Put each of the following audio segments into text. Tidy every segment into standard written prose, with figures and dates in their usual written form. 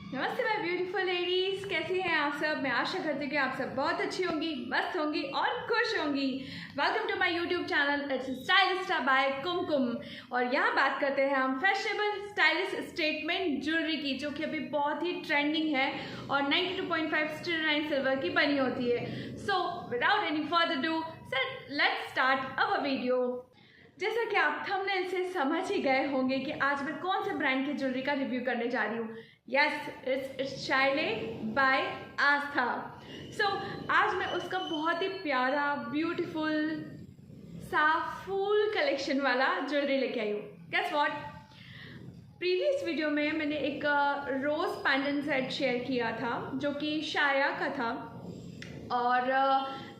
नमस्ते my beautiful ladies, कैसी हैं आप सब। मैं आशा करती हूँ कि आप सब बहुत अच्छी होंगी, मस्त होंगी और खुश होंगी। Welcome to my YouTube channel it's Stylista by Kumkum. और यहाँ बात करते हैं हम फैशनेबल स्टाइलिश स्टेटमेंट ज्वेलरी की, जो कि अभी बहुत ही ट्रेंडिंग है और 92.5 स्टेराइन सिल्वर की बनी होती है। So without any further do let's start our video. जैसा कि आप थंबनेल से समझ ही गए होंगे कि आज मैं कौन से ब्रांड की ज्वेलरी का रिव्यू करने जा रही हूँ। यस, इट्स शाइले बाय आस्था। सो आज मैं उसका बहुत ही प्यारा ब्यूटीफुल सा फुल कलेक्शन वाला ज्वेलरी लेके आई हूँ। गेस व्हाट, प्रीवियस वीडियो में मैंने एक रोज़ पेंडेंट सेट शेयर किया था जो कि शाया का था, और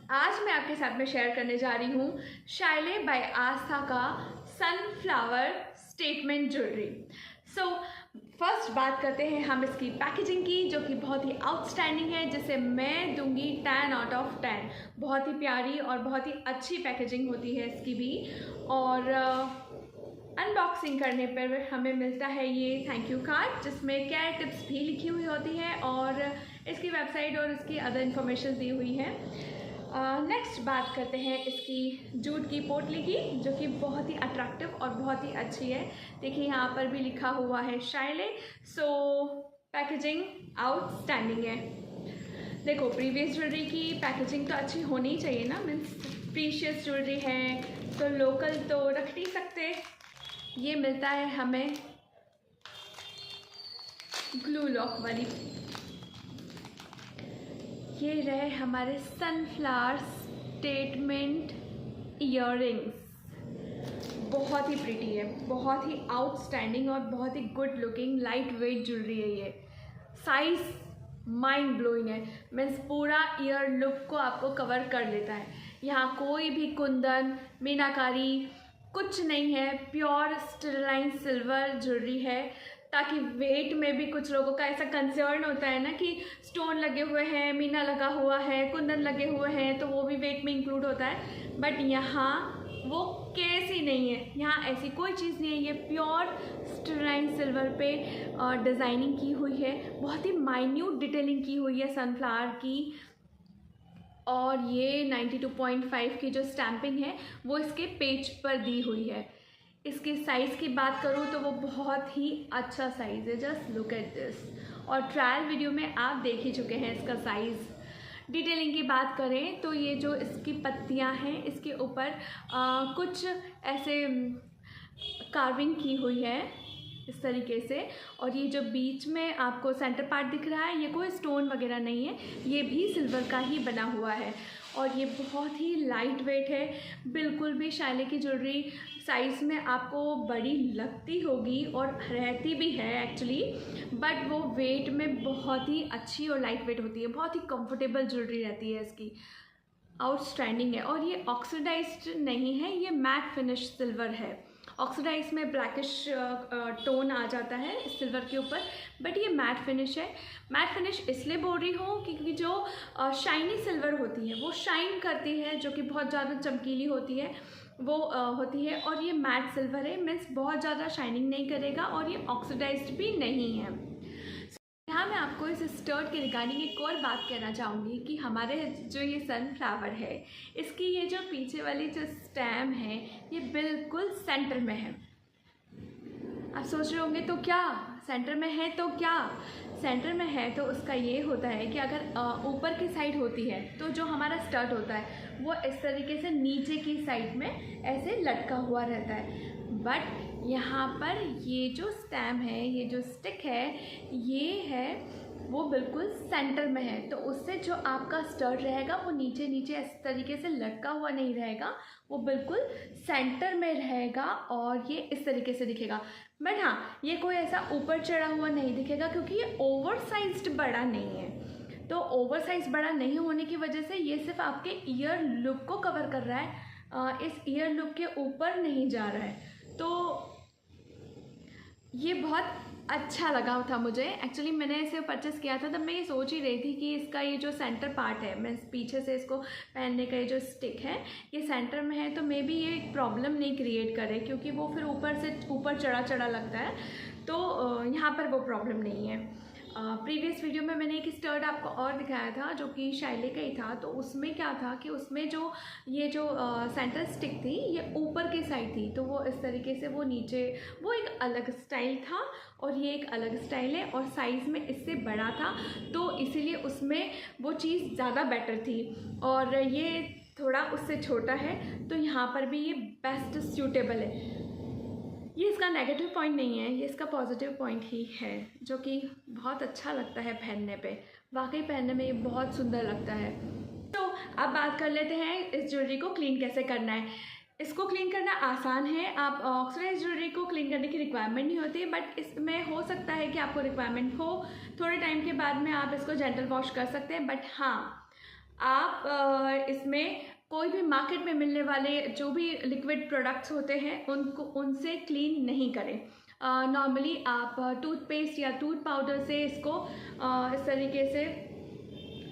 आज मैं आपके साथ में शेयर करने जा रही हूँ शाइले बाय आस्था का sunflower statement jewellery. So first बात करते हैं हम इसकी पैकेजिंग की, जो कि बहुत ही आउटस्टैंडिंग है, जिसे मैं दूंगी 10 आउट ऑफ 10। बहुत ही प्यारी और बहुत ही अच्छी पैकेजिंग होती है इसकी भी। और अनबॉक्सिंग करने पर हमें मिलता है ये थैंक यू कार्ड, जिसमें केयर टिप्स भी लिखी हुई होती है और इसकी वेबसाइट और इसकी अदर इन्फॉर्मेशन दी हुई है। नेक्स्ट बात करते हैं इसकी जूट की पोटली की, जो कि बहुत ही अट्रैक्टिव और बहुत ही अच्छी है। देखिए यहाँ पर भी लिखा हुआ है शाइले। सो पैकेजिंग आउटस्टैंडिंग है। देखो, प्रीवियस ज्वेलरी की पैकेजिंग तो अच्छी होनी ही चाहिए ना, मीन्स प्रीशियस ज्वेलरी है तो लोकल तो रख नहीं सकते। ये मिलता है हमें ग्लू लॉक वाली। ये रहे हमारे सनफ्लावर स्टेटमेंट इयररिंग्स। बहुत ही प्रिटी है, बहुत ही आउटस्टैंडिंग और बहुत ही good looking lightweight jewellery है ये। साइज माइंड ब्लोइंग है, मीन्स पूरा ईयर लुक को आपको कवर कर लेता है। यहाँ कोई भी कुंदन मीनाकारी कुछ नहीं है, प्योर स्टेराइन सिल्वर ज्वेलरी है। ताकि वेट में भी कुछ लोगों का ऐसा कंसर्न होता है ना कि स्टोन लगे हुए हैं, मीना लगा हुआ है, कुंदन लगे हुए हैं, तो वो भी वेट में इंक्लूड होता है। बट यहाँ वो केस ही नहीं है, यहाँ ऐसी कोई चीज़ नहीं है। ये प्योर स्टेराइन सिल्वर पे डिज़ाइनिंग की हुई है, बहुत ही माइन्यूट डिटेलिंग की हुई है सनफ्लावर की। और ये 92.5 की जो स्टैंपिंग है वो इसके पेज पर दी हुई है। इसके साइज़ की बात करूँ तो वो बहुत ही अच्छा साइज़ है, जस्ट लुक एट दिस। और ट्रायल वीडियो में आप देख ही चुके हैं इसका साइज़। डिटेलिंग की बात करें तो ये जो इसकी पत्तियां हैं, इसके ऊपर कुछ ऐसे कार्विंग की हुई है इस तरीके से। और ये जो बीच में आपको सेंटर पार्ट दिख रहा है, ये कोई स्टोन वगैरह नहीं है, ये भी सिल्वर का ही बना हुआ है। और ये बहुत ही लाइट वेट है, बिल्कुल भी शाइले की ज्वेलरी साइज़ में आपको बड़ी लगती होगी और रहती भी है एक्चुअली, बट वो वेट में बहुत ही अच्छी और लाइट वेट होती है। बहुत ही कंफर्टेबल ज्वेलरी रहती है इसकी, आउटस्टैंडिंग है। और ये ऑक्सीडाइज्ड नहीं है, ये मैट फिनिश सिल्वर है। ऑक्सीडाइज में ब्लैकिश टोन आ जाता है इस सिल्वर के ऊपर, बट ये मैट फिनिश है। मैट फिनिश इसलिए बोल रही हूँ क्योंकि जो शाइनी सिल्वर होती है वो शाइन करती है, जो कि बहुत ज़्यादा चमकीली होती है वो होती है। और ये मैट सिल्वर है, मीन्स बहुत ज़्यादा शाइनिंग नहीं करेगा और ये ऑक्सीडाइज्ड भी नहीं है। यहाँ मैं आपको इस स्टर्ट के रिगार्डिंग एक और बात कहना चाहूँगी कि हमारे जो ये सनफ्लावर है, इसकी ये जो पीछे वाली जो स्टेम है ये बिल्कुल सेंटर में है। आप सोच रहे होंगे तो क्या सेंटर में है, तो क्या सेंटर में है तो उसका ये होता है कि अगर ऊपर की साइड होती है तो जो हमारा स्टर्ट होता है वो इस तरीके से नीचे की साइड में ऐसे लटका हुआ रहता है। बट यहाँ पर ये जो स्टेम है, ये जो स्टिक है, ये है वो बिल्कुल सेंटर में है, तो उससे जो आपका स्टर्ट रहेगा वो नीचे नीचे इस तरीके से लटका हुआ नहीं रहेगा, वो बिल्कुल सेंटर में रहेगा और ये इस तरीके से दिखेगा। बट हाँ, ये कोई ऐसा ऊपर चढ़ा हुआ नहीं दिखेगा क्योंकि ये ओवर साइज्ड बड़ा नहीं है। तो ओवर साइज बड़ा नहीं होने की वजह से ये सिर्फ आपके ईयर लुक को कवर कर रहा है, इस ईयर लुक के ऊपर नहीं जा रहा है। तो ये बहुत अच्छा लगा था मुझे। एक्चुअली मैंने इसे परचेस किया था तब मैं ये सोच ही रही थी कि इसका ये जो सेंटर पार्ट है, मैं पीछे से इसको पहनने का ये जो स्टिक है ये सेंटर में है, तो मे बी ये एक प्रॉब्लम नहीं क्रिएट करे, क्योंकि वो फिर ऊपर से ऊपर चढ़ा चढ़ा लगता है। तो यहाँ पर वो प्रॉब्लम नहीं है। प्रीवियस वीडियो में मैंने एक स्टड आपको और दिखाया था जो कि शाइले का ही था। तो उसमें क्या था कि उसमें जो ये जो सेंटर स्टिक थी ये ऊपर की साइड थी, तो वो इस तरीके से वो नीचे, वो एक अलग स्टाइल था और ये एक अलग स्टाइल है और साइज़ में इससे बड़ा था, तो इसीलिए उसमें वो चीज़ ज़्यादा बेटर थी। और ये थोड़ा उससे छोटा है, तो यहाँ पर भी ये बेस्ट सूटेबल है। ये इसका नेगेटिव पॉइंट नहीं है, ये इसका पॉजिटिव पॉइंट ही है, जो कि बहुत अच्छा लगता है पहनने पे। वाकई पहनने में ये बहुत सुंदर लगता है। तो अब बात कर लेते हैं इस ज्वेलरी को क्लीन कैसे करना है। इसको क्लीन करना आसान है। आप ऑक्सीडाइज ज्वेलरी को क्लीन करने की रिक्वायरमेंट नहीं होती, बट इसमें हो सकता है कि आपको रिक्वायरमेंट हो। थोड़े टाइम के बाद में आप इसको जेंटल वॉश कर सकते हैं, बट हाँ, आप इसमें कोई भी मार्केट में मिलने वाले जो भी लिक्विड प्रोडक्ट्स होते हैं उनसे क्लीन नहीं करें। नॉर्मली आप टूथपेस्ट या टूथ पाउडर से इसको इस तरीके से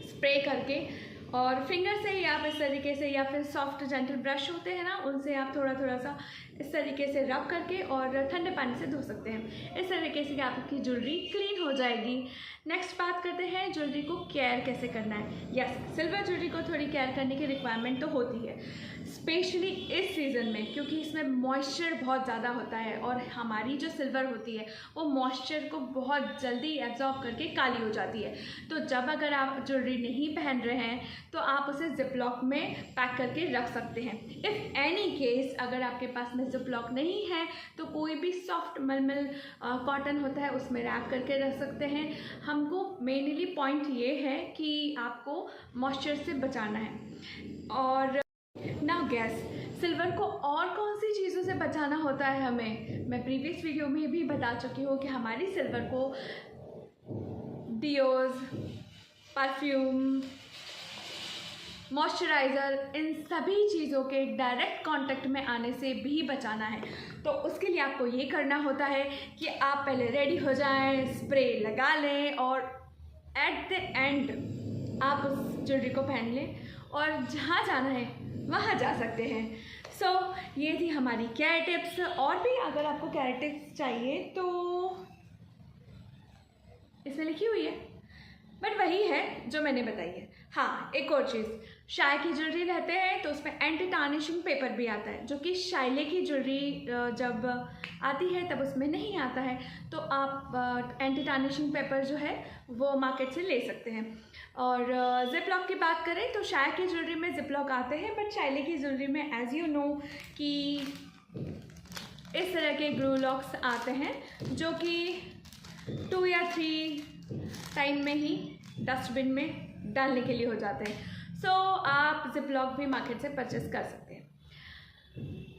स्प्रे करके और फिंगर से ही आप इस तरीके से, या फिर सॉफ्ट जेंटल ब्रश होते हैं ना, उनसे आप थोड़ा थोड़ा सा इस तरीके से रब करके और ठंडे पानी से धो सकते हैं। इस तरीके से आपकी ज्वेलरी क्लीन हो जाएगी। नेक्स्ट बात करते हैं ज्वेलरी को केयर कैसे करना है। यस, सिल्वर ज्वेलरी को थोड़ी केयर करने की रिक्वायरमेंट तो होती है, स्पेशली इस सीज़न में, क्योंकि इसमें मॉइस्चर बहुत ज़्यादा होता है और हमारी जो सिल्वर होती है वो मॉइस्चर को बहुत जल्दी एब्जॉर्ब करके काली हो जाती है। तो जब अगर आप ज्वेलरी नहीं पहन रहे हैं तो आप उसे जिपलॉक में पैक करके रख सकते हैं। इफ़ एनी केस अगर आपके पास में जिपलॉक नहीं है तो कोई भी सॉफ्ट मलमल कॉटन होता है उसमें रैप करके रख सकते हैं। हमको मेनली पॉइंट ये है कि आपको मॉइस्चर से बचाना है। और ना गैस, सिल्वर को और कौन सी चीज़ों से बचाना होता है हमें, मैं प्रीवियस वीडियो में भी बता चुकी हूँ कि हमारी सिल्वर को डियोज, परफ्यूम, मॉइस्चराइज़र, इन सभी चीज़ों के डायरेक्ट कांटेक्ट में आने से भी बचाना है। तो उसके लिए आपको ये करना होता है कि आप पहले रेडी हो जाएं, स्प्रे लगा लें और एट द एंड आप उस ज्वेलरी को पहन लें और जहाँ जाना है वहाँ जा सकते हैं। सो ये थी हमारी केयर टिप्स। और भी अगर आपको केयर टिप्स चाहिए तो इसमें लिखी हुई है, बट वही है जो मैंने बताई है। हाँ, एक और चीज़, शाय की ज्वेलरी रहते हैं तो उसमें एंटी टार्निशिंग पेपर भी आता है, जो कि शाइले की ज्वेलरी जब आती है तब उसमें नहीं आता है। तो आप एंटी टार्निशिंग पेपर जो है वो मार्केट से ले सकते हैं। और जिपलॉक की बात करें तो शाय की ज्वेलरी में जिपलॉक आते हैं, बट शाइले की ज्वेलरी में एज यू नो कि इस तरह के ग्लू लॉक्स आते हैं, जो कि 2 या 3 टाइम में ही डस्टबिन में डालने के लिए हो जाते हैं। सो आप जिपलॉक भी मार्केट से परचेस कर सकते हैं।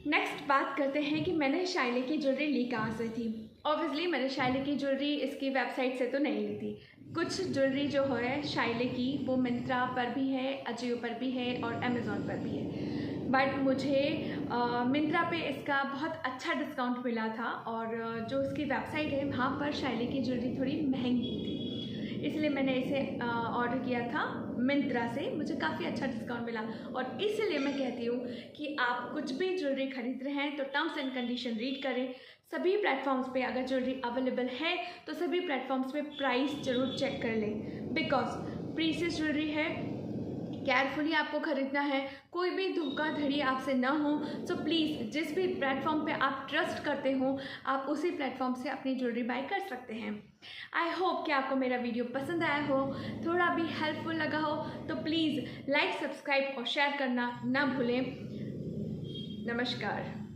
नेक्स्ट बात करते हैं कि मैंने शाइले की ज्वेलरी ली कहाँ से थी। ऑब्वियसली मैंने शाइले की ज्वेलरी इसकी वेबसाइट से तो नहीं ली थी। कुछ ज्वेलरी जो है शाइले की वो मिंत्रा पर भी है, अजियो पर भी है और अमेज़ॉन पर भी है, बट मुझे मिंत्रा पे इसका बहुत अच्छा डिस्काउंट मिला था और जो इसकी वेबसाइट है वहाँ पर शाइले की ज्वेलरी थोड़ी महंगी थी, इसलिए मैंने इसे ऑर्डर किया था मिंत्रा से। मुझे काफ़ी अच्छा डिस्काउंट मिला और इसलिए मैं कहती हूँ कि आप कुछ भी ज्वेलरी खरीद रहे हैं तो टर्म्स एंड कंडीशन रीड करें। सभी प्लेटफॉर्म्स पे अगर ज्वेलरी अवेलेबल है तो सभी प्लेटफॉर्म्स पे प्राइस ज़रूर चेक कर लें, बिकॉज प्रीशियस ज्वेलरी है, केयरफुली आपको ख़रीदना है, कोई भी धोखाधड़ी आपसे ना हो। सो प्लीज़ जिस भी प्लेटफॉर्म पे आप ट्रस्ट करते हो आप उसी प्लेटफॉर्म से अपनी ज्वेलरी बाय कर सकते हैं। आई होप कि आपको मेरा वीडियो पसंद आया हो, थोड़ा भी हेल्पफुल लगा हो, तो प्लीज़ लाइक, सब्सक्राइब और शेयर करना ना भूलें। नमस्कार।